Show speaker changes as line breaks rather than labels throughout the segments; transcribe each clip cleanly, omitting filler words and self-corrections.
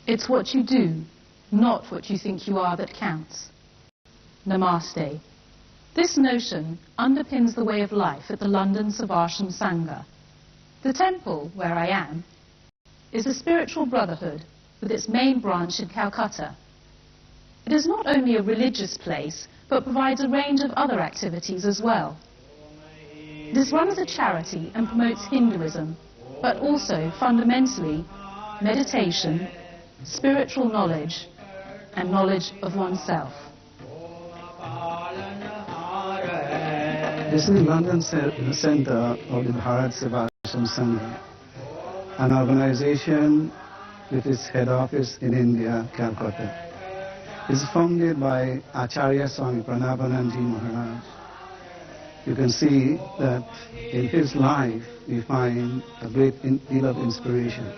It's what you do, not what you think you are, that counts. Namaste. This notion underpins the way of life at the London Sevashram Sangha. The temple, where I am, is a spiritual brotherhood with its main branch in Calcutta. It is not only a religious place, but provides a range of other activities as well. It is run as a charity and promotes Hinduism, but also, fundamentally, meditation, spiritual knowledge, and knowledge of oneself.
This is the London Centre of the Sevashram Sangha, an organization with its head office in India, Calcutta. It is founded by Acharya Swami Pranabananji Maharaj. You can see that in his life we find a great deal of inspiration.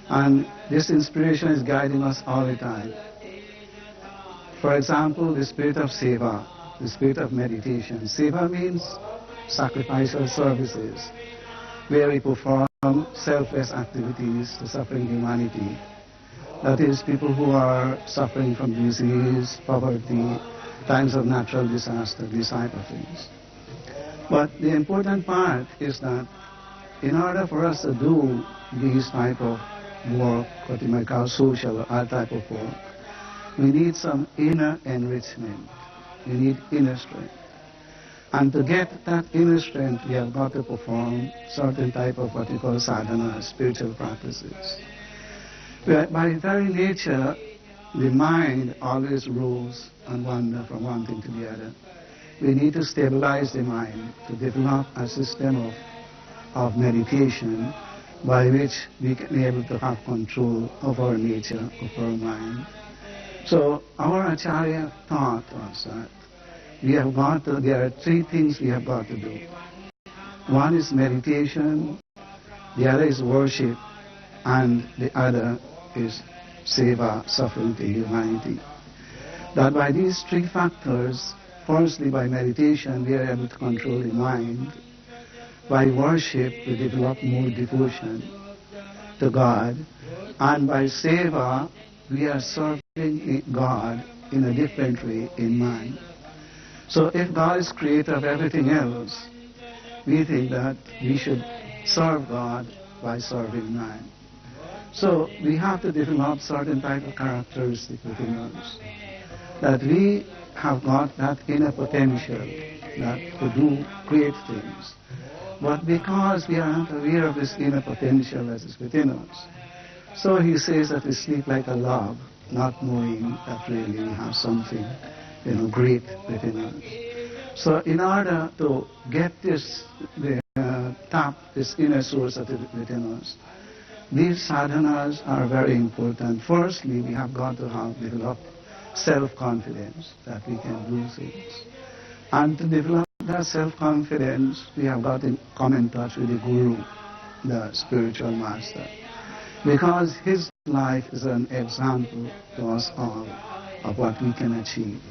And this inspiration is guiding us all the time. For example, the spirit of seva, the spirit of meditation. Seva means sacrificial services, where we perform selfless activities to suffering humanity. That is, people who are suffering from disease, poverty, times of natural disaster, these type of things. But the important part is that in order for us to do these type of work, what you might call social or other type of work, we need some inner enrichment. We need inner strength. And to get that inner strength, we have got to perform certain type of what we call sadhana, spiritual practices. By very nature, the mind always rolls and wanders from one thing to the other. We need to stabilize the mind, to develop a system of meditation by which we can be able to have control of our nature, of our mind. So our Acharya taught us that there are three things we have got to do. One is meditation, the other is worship, and the other is seva, suffering to humanity. That by these three factors, firstly by meditation we are able to control the mind. By worship, we develop more devotion to God. And by seva, we are serving God in a different way in man. So if God is creator of everything else, we think that we should serve God by serving man. So we have to develop certain type of characteristics within us. That we have got that inner potential that to do great things. But because we are not aware of this inner potential that is within us, so he says that we sleep like a log, not knowing that really we have something, great within us. So in order to get this, tap this inner source that is within us, these sadhanas are very important. Firstly, we have got to have developed self-confidence that we can do things. And to develop that self-confidence, we have got to come in touch with the Guru, the spiritual master. Because his life is an example to us all of what we can achieve.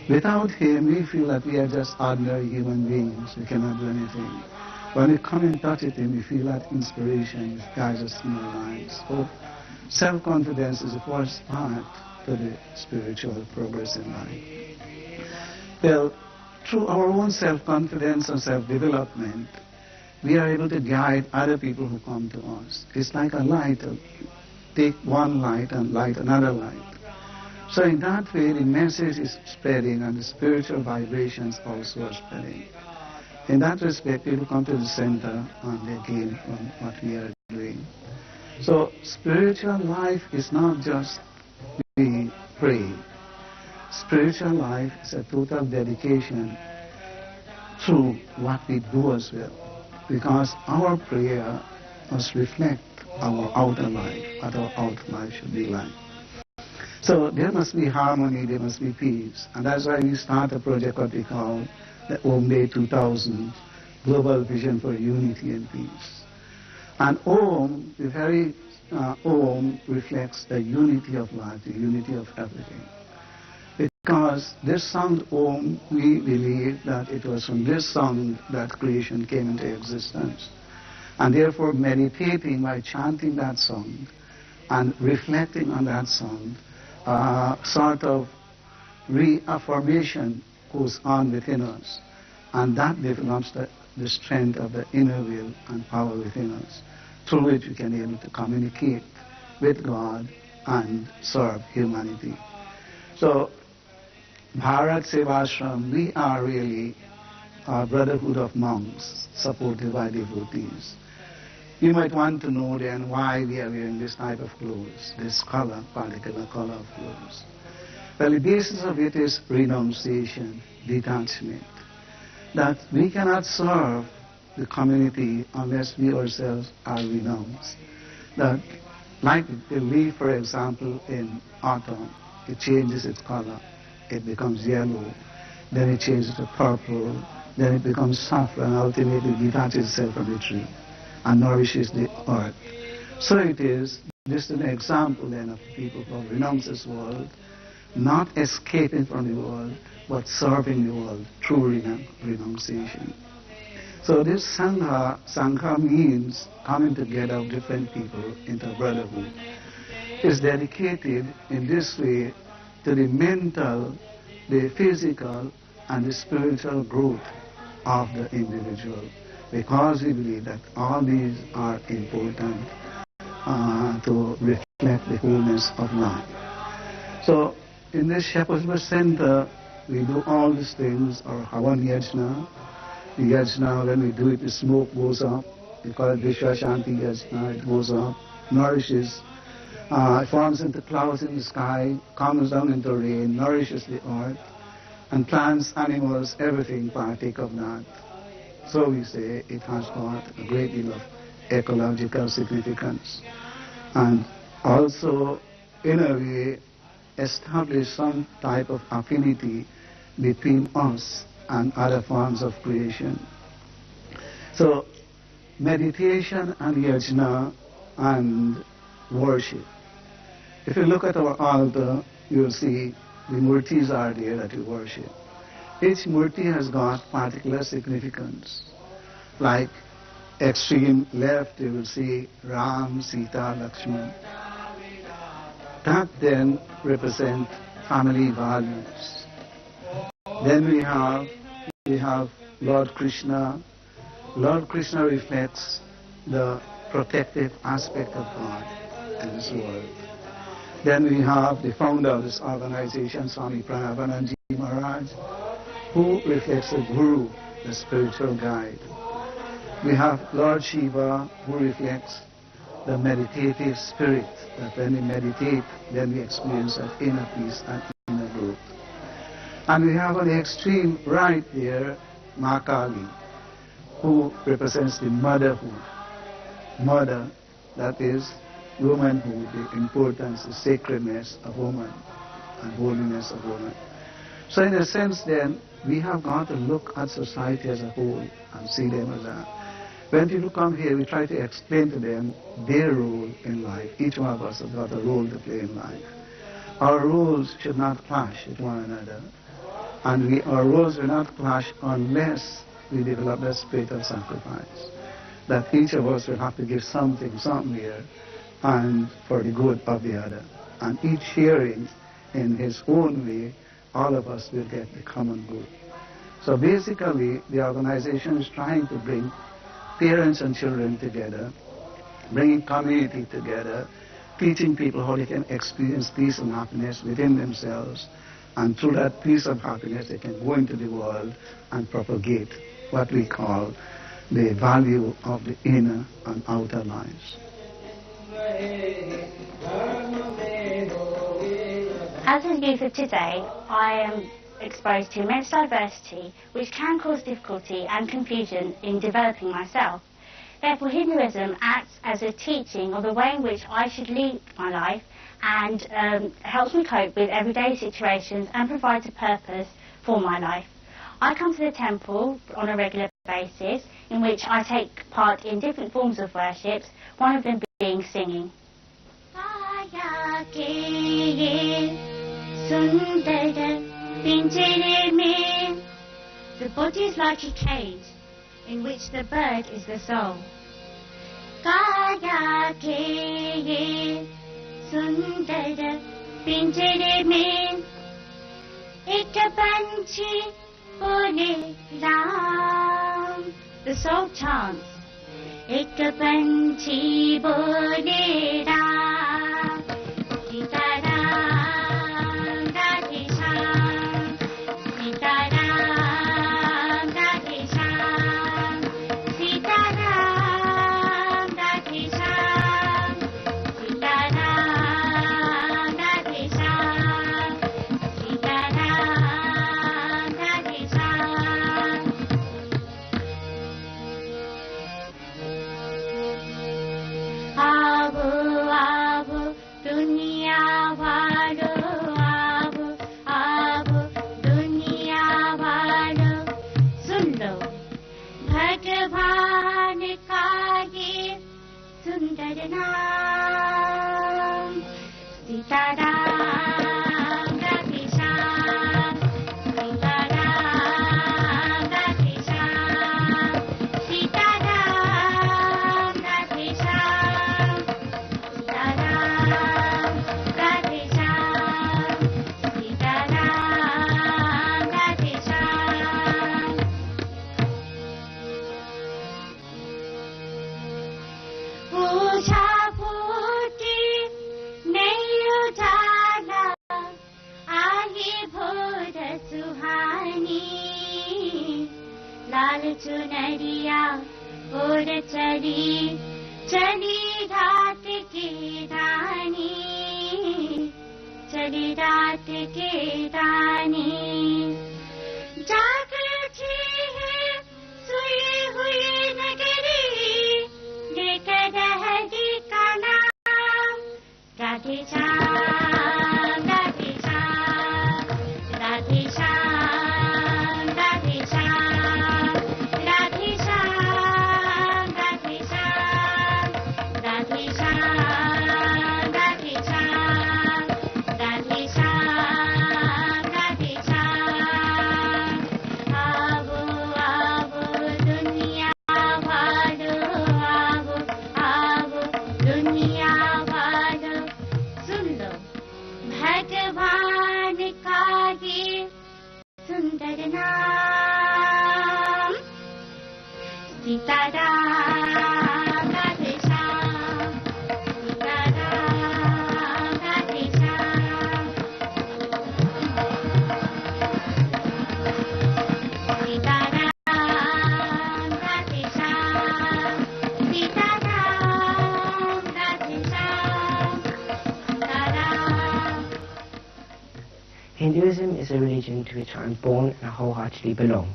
Without him, we feel that we are just ordinary human beings. We cannot do anything. When we come in touch with him, we feel that inspiration guides us in our lives. So self-confidence is the first part to the spiritual progress in life. Well, through our own self-confidence and self-development, we are able to guide other people who come to us. It's like a light. Take one light and light another light. So in that way, the message is spreading and the spiritual vibrations also are spreading. In that respect, people come to the center and they gain from what we are doing. So spiritual life is not just we pray. Spiritual life is a total dedication through what we do as well, because our prayer must reflect our outer life, what our outer life should be like. So there must be harmony, there must be peace, and that's why we start a project what we call the Om Day 2000, Global Vision for Unity and Peace. And Om, the very Om reflects the unity of life, the unity of everything. Because this sound Om, we believe that it was from this sound that creation came into existence. And therefore meditating by chanting that sound and reflecting on that sound, sort of reaffirmation goes on within us. And that develops the strength of the inner will and power within us, through which we can be able to communicate with God and serve humanity. So Bharat Sevashram, we are really a brotherhood of monks supported by devotees. You might want to know then why we are wearing this type of clothes, this color, particular color of clothes. Well, the basis of it is renunciation, detachment. That we cannot serve the community unless we ourselves are renounced. That, like the leaf, for example, in autumn, it changes its color. It becomes yellow, then it changes to purple, then it becomes saffron, and ultimately detaches itself from the tree and nourishes the earth. So it is, this is an example then of people who renounce this world, not escaping from the world, but serving the world through renunciation. So this Sangha means coming together of different people into brotherhood. Is dedicated in this way to the mental, the physical, and the spiritual growth of the individual, because we believe that all these are important to reflect the wholeness of life. So in this Shepherd's Center, we do all these things, our Havan Yajna. The Yajna, when we do it, the smoke goes up. We call it Vishwa Shanti Yajna. It goes up, nourishes, it forms into clouds in the sky, comes down into rain, nourishes the earth, and plants, animals, everything partake of that. So we say it has got a great deal of ecological significance. And also, in a way, establish some type of affinity between us and other forms of creation. So, meditation and yajna and worship. If you look at our altar, you'll see the murtis are there that we worship. Each murti has got particular significance. Like extreme left, you will see Ram, Sita, Lakshman. That then represent family values. Then we have Lord Krishna. Lord Krishna reflects the protective aspect of God in this world. Then we have the founder of this organization, Swami Pranavananji Maharaj, who reflects the Guru, the spiritual guide. We have Lord Shiva, who reflects the meditative spirit, that when we meditate, then we experience that inner peace and inner growth. And we have on the extreme right there, Ma Kali, who represents the motherhood. Mother, that is womanhood, the importance, the sacredness of woman and holiness of woman. So in a sense then, we have got to look at society as a whole and see them as that. When people come here, we try to explain to them their role in life. Each one of us has got a role to play in life. Our roles should not clash with one another. And our roles will not clash unless we develop that spirit of sacrifice. That each of us will have to give something, somewhere, and for the good of the other. And each sharing in his own way, all of us will get the common good. So basically, the organization is trying to bring parents and children together, bringing community together, teaching people how they can experience peace and happiness within themselves, and through that peace and happiness they can go into the world and propagate what we call the value of the inner and outer lives.
As a youth of today, I am exposed to immense diversity, which can cause difficulty and confusion in developing myself. Therefore, Hinduism acts as a teaching of the way in which I should lead my life and helps me cope with everyday situations and provides a purpose for my life. I come to the temple on a regular basis, in which I take part in different forms of worships, one of them being singing. The body is like a cage in which the bird is the soul. Kaya ke sundar pinjare mein ek panchi bole Ram. The soul chants, ek panchi bole Ram. Sita Ram Radhe Shyam, Sita Ram Radhe Shyam, Sita Ram Radhe Shyam, Sita Ram Radhe Shyam, Sita Ram Radhe Shyam. Aavo, aavo, duniya walo, aavo, aavo, duniya walo, sun lo, Bhagwan ka ye sundar naam. Sita Ram Radhe Shyam, Sita Ram Radhe Shyam, Sita Ram Radhe Shyam, Sita Ram Radhe Shyam, Sita Ram Radhe Shyam. Pooja phooti nahi ujala, aaye bhor suhani, लाल चुनरिया ओढ़ चली चली रात की रानी, चली रात की रानी। जाग उठी है सोई हुई नगरी, लेकर रहरी का नाम राधे श्याम, राधे श्याम, राधे श्याम, राधे श्याम, राधे श्याम, राधे श्याम, राधे श्याम, राधे श्याम, राधे श्याम, राधे श्याम। आवो आवो दुनिया वालो, आवो आवो दुनिया वालो, सुन लो भगवान का ये सुंदर नाम। Sita Ram Radhe Shyam, Sita Ram Radhe Shyam, Sita Ram Radhe Shyam, Sita Ram Radhe Shyam, Sita Ram.
Hinduism is a religion to which I am born and wholeheartedly belong.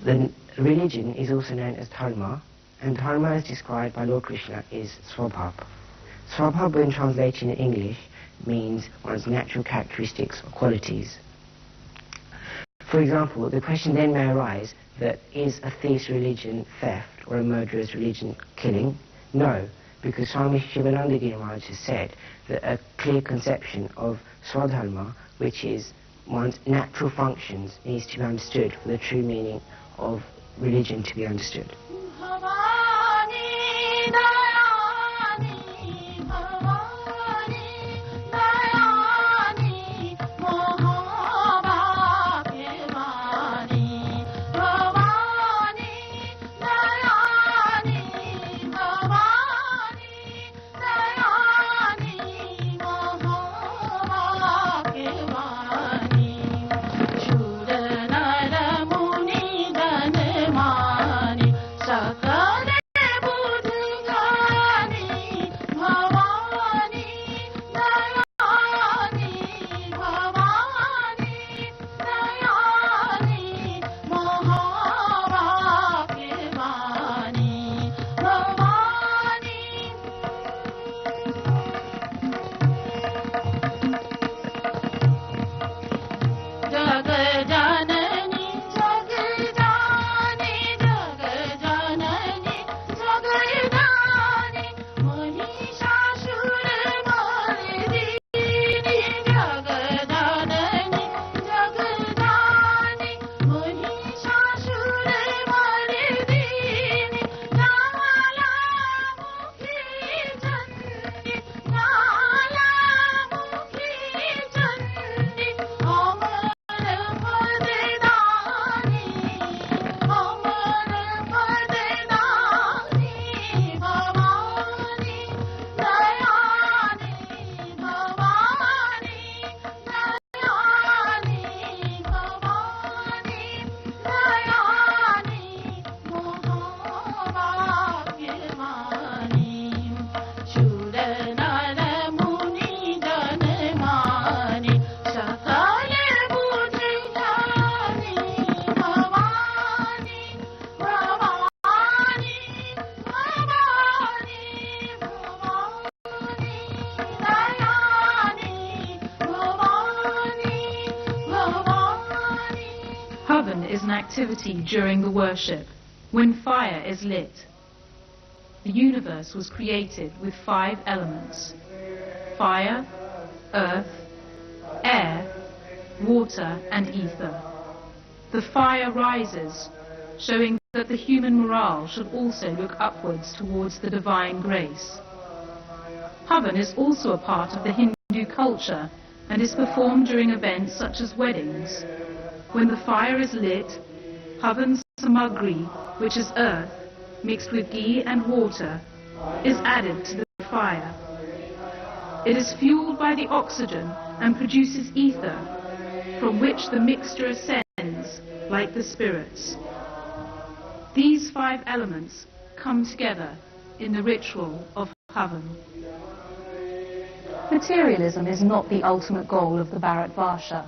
The religion is also known as Dharma, and Dharma as described by Lord Krishna is Swabhav. Swabhav, when translated in English, means one's natural characteristics or qualities. For example, the question then may arise that is a thief's religion theft or a murderer's religion killing? No, because Swami Shivananda Giri Maharaj has said that a clear conception of Swadharma, which is one's natural functions, needs to be understood for the true meaning of religion to be understood.
is an activity during the worship, when fire is lit. The universe was created with 5 elements: fire, earth, air, water and ether. The fire rises, showing that the human morale should also look upwards towards the divine grace. Havan is also a part of the Hindu culture and is performed during events such as weddings. When the fire is lit, Havan samagri, which is earth, mixed with ghee and water, is added to the fire. It is fueled by the oxygen and produces ether, from which the mixture ascends like the spirits. These 5 elements come together in the ritual of Havan.
Materialism is not the ultimate goal of the Bharatvarsha.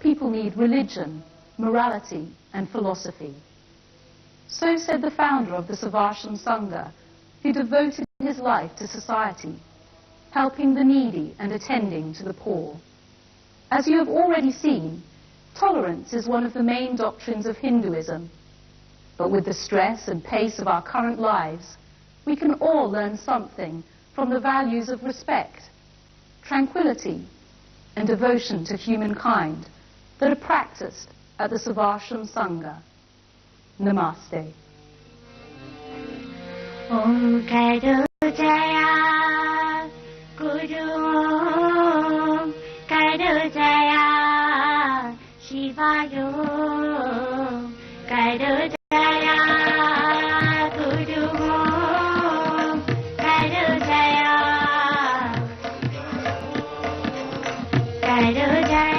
People need religion, morality and philosophy. So said the founder of the Sevashram Sangha, who devoted his life to society, helping the needy and attending to the poor. As you have already seen, tolerance is one of the main doctrines of Hinduism. But with the stress and pace of our current lives, we can all learn something from the values of respect, tranquility and devotion to humankind that are practiced at the Sevashram Sangha. Namaste.
Om Kaido Jaya Guru Om Kaido Jaya Shivayo Kaido Jaya Guru Om Kaido Jaya Kaido Jaya